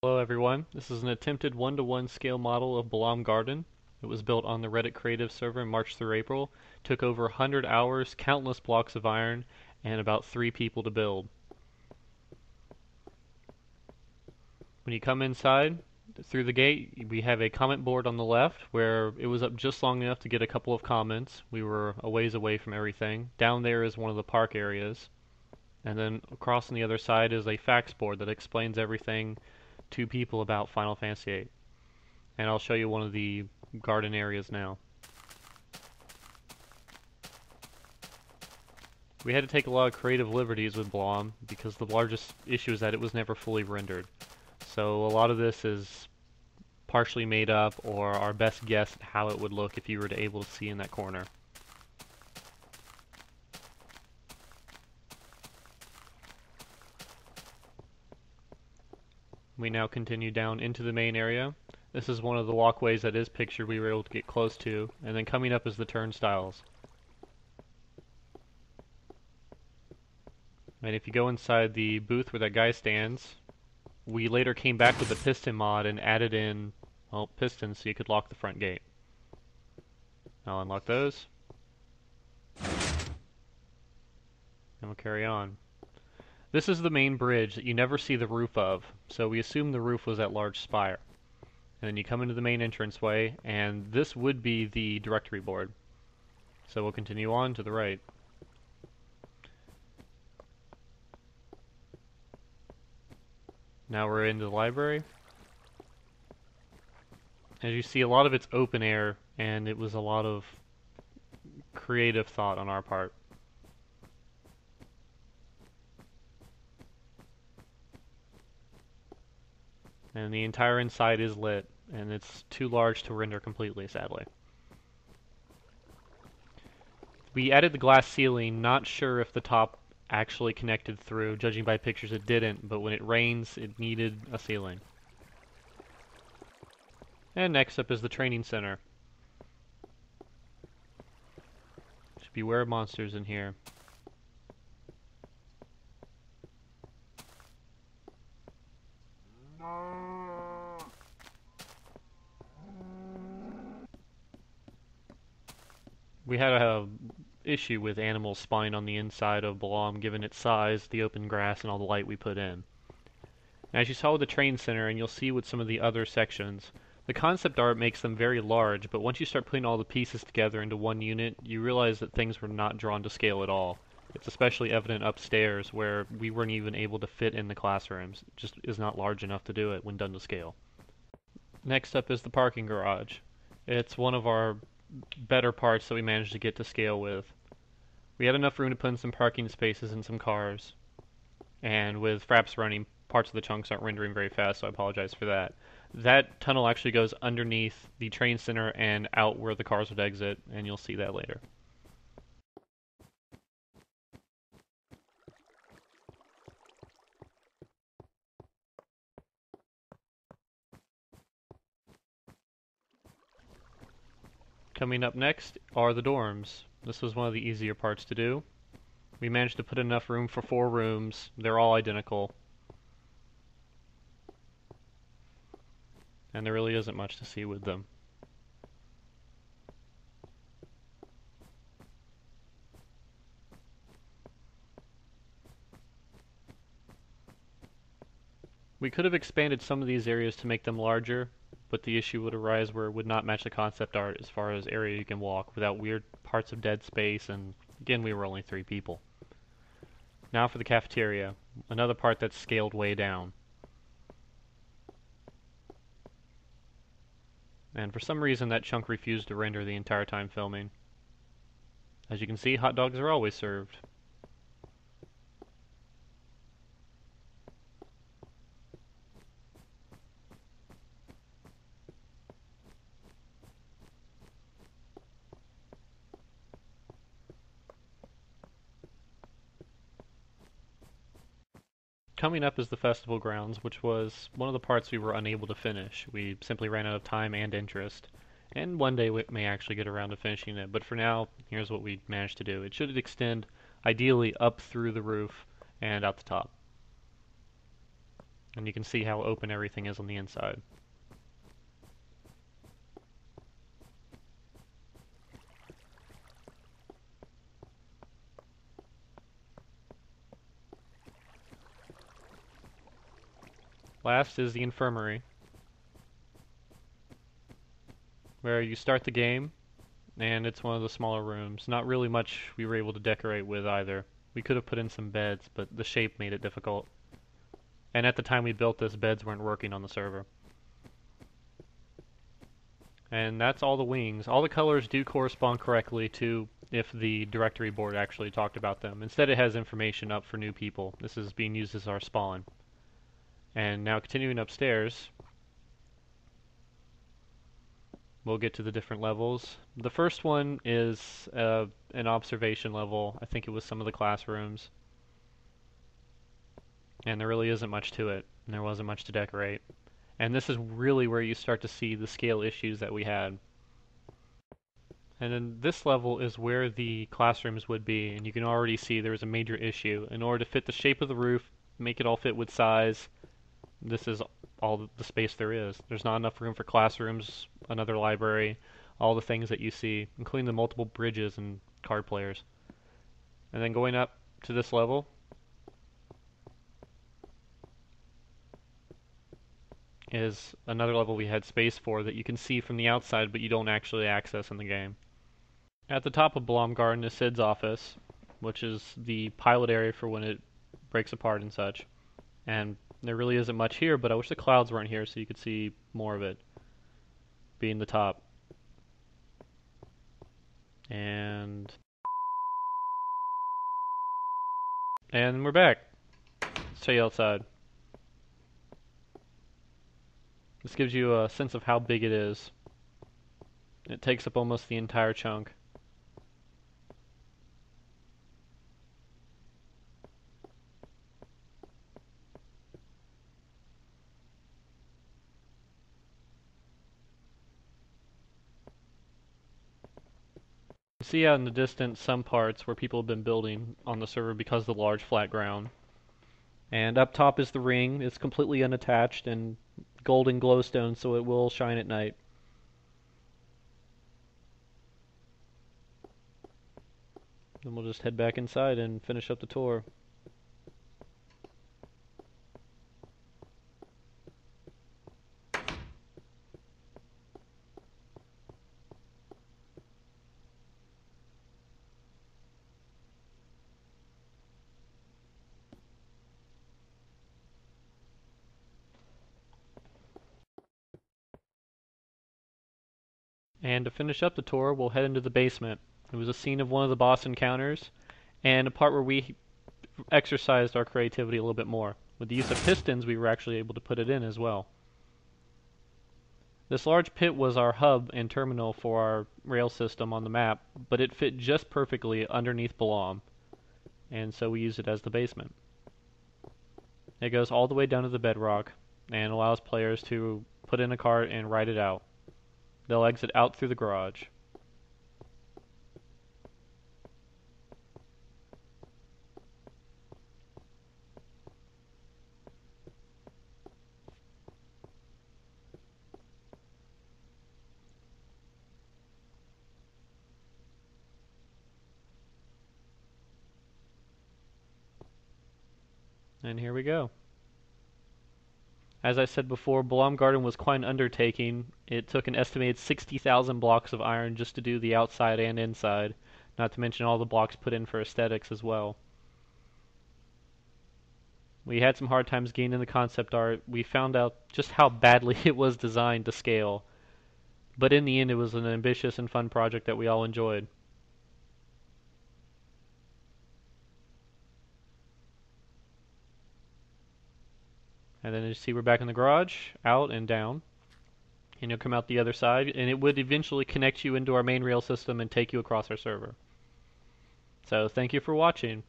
Hello everyone, this is an attempted one-to-one scale model of Balamb Garden. It was built on the Reddit creative server in March through April. Took over 100 hours, countless blocks of iron, and about 3 people to build. When you come inside, through the gate, we have a comment board on the left where it was up just long enough to get a couple of comments. We were a ways away from everything. Down there is one of the park areas. And then across on the other side is a facts board that explains everything to people about Final Fantasy VIII. And I'll show you one of the garden areas now. We had to take a lot of creative liberties with Balamb because the largest issue is that it was never fully rendered. So a lot of this is partially made up or our best guess at how it would look if you were to able to see in that corner. We now continue down into the main area. This is one of the walkways that is pictured we were able to get close to, and then coming up is the turnstiles. And if you go inside the booth where that guy stands, we later came back with the piston mod and added in, well, pistons so you could lock the front gate. I'll unlock those. And we'll carry on. This is the main bridge that you never see the roof of, so we assume the roof was that large spire. And then you come into the main entranceway, and this would be the directory board. So we'll continue on to the right. Now we're into the library. As you see, a lot of it's open air, and it was a lot of creative thought on our part. And the entire inside is lit, and it's too large to render completely, sadly. We added the glass ceiling, not sure if the top actually connected through. Judging by pictures it didn't, but when it rains it needed a ceiling. And next up is the training center. Just beware of monsters in here. We had a issue with animals spawning on the inside of Balamb given its size, the open grass, and all the light we put in. As you saw with the train center, and you'll see with some of the other sections, the concept art makes them very large, but once you start putting all the pieces together into one unit, you realize that things were not drawn to scale at all. It's especially evident upstairs, where we weren't even able to fit in the classrooms. It just is not large enough to do it when done to scale. Next up is the parking garage. It's one of our better parts that we managed to get to scale with. We had enough room to put in some parking spaces and some cars. And with Fraps running, parts of the chunks aren't rendering very fast, so I apologize for that. That tunnel actually goes underneath the train center and out where the cars would exit, and you'll see that later. Coming up next are the dorms. This was one of the easier parts to do. We managed to put enough room for 4 rooms. They're all identical. And there really isn't much to see with them. We could have expanded some of these areas to make them larger, but the issue would arise where it would not match the concept art as far as area you can walk without weird parts of dead space, and again we were only 3 people. Now for the cafeteria, another part that's scaled way down. And for some reason that chunk refused to render the entire time filming. As you can see, hot dogs are always served. Coming up is the festival grounds, which was one of the parts we were unable to finish. We simply ran out of time and interest. And one day we may actually get around to finishing it, but for now, here's what we managed to do. It should extend, ideally, up through the roof and out the top. And you can see how open everything is on the inside. Last is the infirmary, where you start the game, and it's one of the smaller rooms. Not really much we were able to decorate with either. We could have put in some beds, but the shape made it difficult. And at the time we built this, beds weren't working on the server. And that's all the wings. All the colors do correspond correctly to if the directory board actually talked about them. Instead it has information up for new people. This is being used as our spawn. And now continuing upstairs, we'll get to the different levels. The first one is an observation level. I think it was some of the classrooms. And there really isn't much to it. And there wasn't much to decorate. And this is really where you start to see the scale issues that we had. And then this level is where the classrooms would be, and you can already see there was a major issue. In order to fit the shape of the roof, make it all fit with size, this is all the space there is. There's not enough room for classrooms, another library, all the things that you see, including the multiple bridges and card players. And then going up to this level is another level we had space for that you can see from the outside, but you don't actually access in the game. At the top of Balamb Garden is Sid's office, which is the pilot area for when it breaks apart and such. And there really isn't much here, but I wish the clouds weren't here so you could see more of it being the top. And we're back. Let's show you outside. This gives you a sense of how big it is. It takes up almost the entire chunk. You see out in the distance some parts where people have been building on the server because of the large flat ground. And up top is the ring. It's completely unattached and golden glowstone, so it will shine at night. Then we'll just head back inside and finish up the tour. And to finish up the tour, we'll head into the basement. It was a scene of one of the boss encounters, and a part where we exercised our creativity a little bit more. With the use of pistons, we were actually able to put it in as well. This large pit was our hub and terminal for our rail system on the map, but it fit just perfectly underneath Balamb, and so we used it as the basement. It goes all the way down to the bedrock, and allows players to put in a cart and ride it out. They'll exit out through the garage. And here we go. As I said before, Balamb Garden was quite an undertaking. It took an estimated 60,000 blocks of iron just to do the outside and inside, not to mention all the blocks put in for aesthetics as well. We had some hard times getting in the concept art. We found out just how badly it was designed to scale. But in the end, it was an ambitious and fun project that we all enjoyed. And then you see we're back in the garage, out and down. And you'll come out the other side, and it would eventually connect you into our main rail system and take you across our server. So thank you for watching.